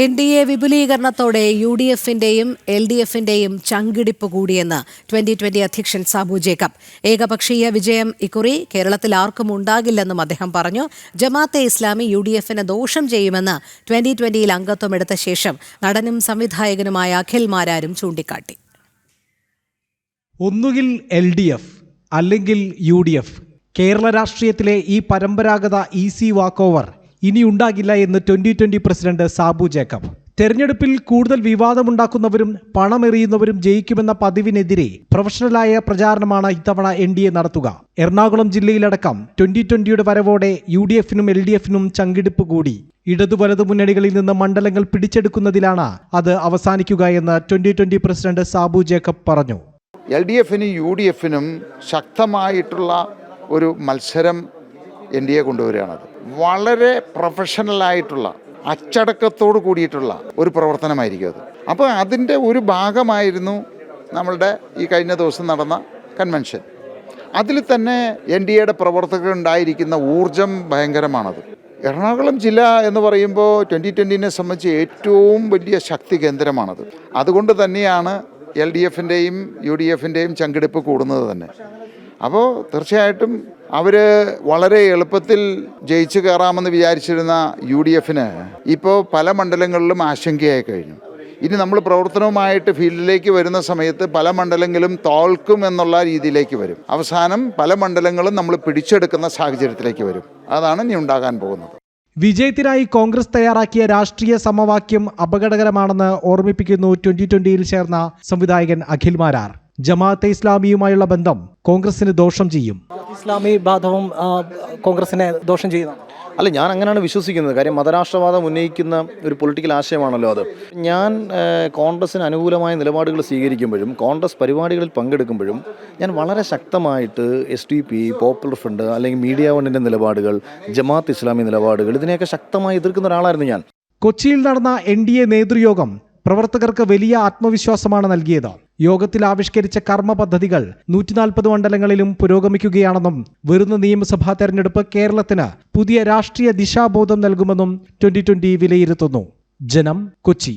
NDA വിപുലീകരണത്തോടെ UDF-ന്റെയും LDF-ന്റെയും ചങ്കിടിപ്പ് കൂടിയെന്ന് 2020 അധ്യക്ഷൻ Sabu Jacob. ഏകപക്ഷീയ വിജയം ഇക്കുറി കേരളത്തിൽ ആർക്കും ഉണ്ടാകില്ലെന്നും അദ്ദേഹം പറഞ്ഞു. ജമാഅത്തെ ഇസ്ലാമി UDF-ന് ദോഷം ചെയ്യുമെന്ന് 2020-ൽ അംഗത്വമെടുത്ത ശേഷം നടനും സംവിധായകനുമായ അഖിൽ മാരാരും ചൂണ്ടിക്കാട്ടി. ഒന്നുകിൽ LDF അല്ലെങ്കിൽ UDF. കേരള രാഷ്ട്രീയത്തിലെ ഈ പരമ്പരാഗത ഈസി വാക്കോവർ ഇനിയുണ്ടാകില്ല എന്ന് 2020 പ്രസിഡന്റ് സാബു ജേക്കബ്. തെരഞ്ഞെടുപ്പിൽ കൂടുതൽ വിവാദമുണ്ടാക്കുന്നവരും പണമെറിയുന്നവരും ജയിക്കുമെന്ന പതിവിനെതിരെ പ്രൊഫഷണലായ പ്രചാരണമാണ് ഇത്തവണ NDA നടത്തുക. എറണാകുളം ജില്ലയിലടക്കം 2020യുടെ വരവോടെ UDF-നും LDF-നും ചങ്കിടിപ്പ് കൂടി. ഇടതു വലതു മുന്നണികളിൽ നിന്ന് മണ്ഡലങ്ങൾ പിടിച്ചെടുക്കുന്നതിലാണ് അത് അവസാനിക്കുക എന്ന് 2020 പ്രസിഡന്റ് സാബു ജേക്കബ് പറഞ്ഞു. LDF-നും UDF-നും ശക്തമായിട്ടുള്ള ഒരു മത്സരം NDA കൊണ്ടുവരികയാണത്. വളരെ പ്രൊഫഷണലായിട്ടുള്ള അച്ചടക്കത്തോട് കൂടിയിട്ടുള്ള ഒരു പ്രവർത്തനമായിരിക്കും അത്. അപ്പോൾ അതിൻ്റെ ഒരു ഭാഗമായിരുന്നു നമ്മളുടെ ഈ കഴിഞ്ഞ ദിവസം നടന്ന കൺവെൻഷൻ. അതിൽ തന്നെ NDAയുടെ പ്രവർത്തകരുണ്ടായിരിക്കുന്ന ഊർജം ഭയങ്കരമാണത്. എറണാകുളം ജില്ല എന്ന് പറയുമ്പോൾ 2020നെ സംബന്ധിച്ച് ഏറ്റവും വലിയ ശക്തി കേന്ദ്രമാണത്. അതുകൊണ്ട് തന്നെയാണ് LDF-ൻ്റെയും UDF-ൻ്റെയും ചങ്കിടിപ്പ് കൂടുന്നത് തന്നെ. അപ്പോൾ തീർച്ചയായിട്ടും അവർ വളരെ എളുപ്പത്തിൽ ജയിച്ചു കയറാമെന്ന് വിചാരിച്ചിരുന്ന UDF-ന് ഇപ്പോൾ പല മണ്ഡലങ്ങളിലും ആശങ്കയായി കഴിഞ്ഞു. ഇനി നമ്മൾ പ്രവർത്തനവുമായിട്ട് ഫീൽഡിലേക്ക് വരുന്ന സമയത്ത് പല മണ്ഡലങ്ങളും തോൽക്കും എന്നുള്ള രീതിയിലേക്ക് വരും. അവസാനം പല മണ്ഡലങ്ങളും നമ്മൾ പിടിച്ചെടുക്കുന്ന സാഹചര്യത്തിലേക്ക് വരും. അതാണ് ഇനി ഉണ്ടാകാൻ പോകുന്നത്. വിജയത്തിനായി കോൺഗ്രസ് തയ്യാറാക്കിയ രാഷ്ട്രീയ സമവാക്യം അപകടകരമാണെന്ന് ഓർമ്മിപ്പിക്കുന്നു 2020ൽ ചേർന്ന സംവിധായകൻ അഖിൽ മാരാർ. ജമാഅത്തെ ഇസ്ലാമിയുമായുള്ള ബന്ധം കോൺഗ്രസിന് ദോഷം ചെയ്യും. ഇസ്ലാമി ബാധവും കോൺഗ്രസിനെ ദോഷം ചെയ്യുന്നു. അല്ല, ഞാൻ അങ്ങനെയാണ് വിശ്വസിക്കുന്നത്. കാര്യം മതരാഷ്ട്രവാദം ഉന്നയിക്കുന്ന ഒരു പൊളിറ്റിക്കൽ ആശയമാണല്ലോ അത്. ഞാൻ കോൺഗ്രസിന് അനുകൂലമായ നിലപാടുകൾ സ്വീകരിക്കുമ്പോഴും കോൺഗ്രസ് പരിപാടികളിൽ പങ്കെടുക്കുമ്പോഴും ഞാൻ വളരെ ശക്തമായിട്ട് SDP, പോപ്പുലർ ഫ്രണ്ട് അല്ലെങ്കിൽ മീഡിയ വണ്ണിൻ്റെ നിലപാടുകൾ, ജമാഅത്ത് ഇസ്ലാമി നിലപാടുകൾ ഇതിനെയൊക്കെ ശക്തമായി എതിർക്കുന്ന ഒരാളായിരുന്നു ഞാൻ. കൊച്ചിയിൽ നടന്ന NDA നേതൃയോഗം പ്രവർത്തകർക്ക് വലിയ ആത്മവിശ്വാസമാണ് നൽകിയത്. യോഗത്തിൽ ആവിഷ്കരിച്ച കർമ്മ പദ്ധതികൾ 140 മണ്ഡലങ്ങളിലും പുരോഗമിക്കുകയാണെന്നും വരുന്ന നിയമസഭാ തെരഞ്ഞെടുപ്പ് കേരളത്തിന് പുതിയ രാഷ്ട്രീയ ദിശാബോധം നൽകുമെന്നും 2020 വിലയിരുത്തുന്നു. ജനം, കൊച്ചി.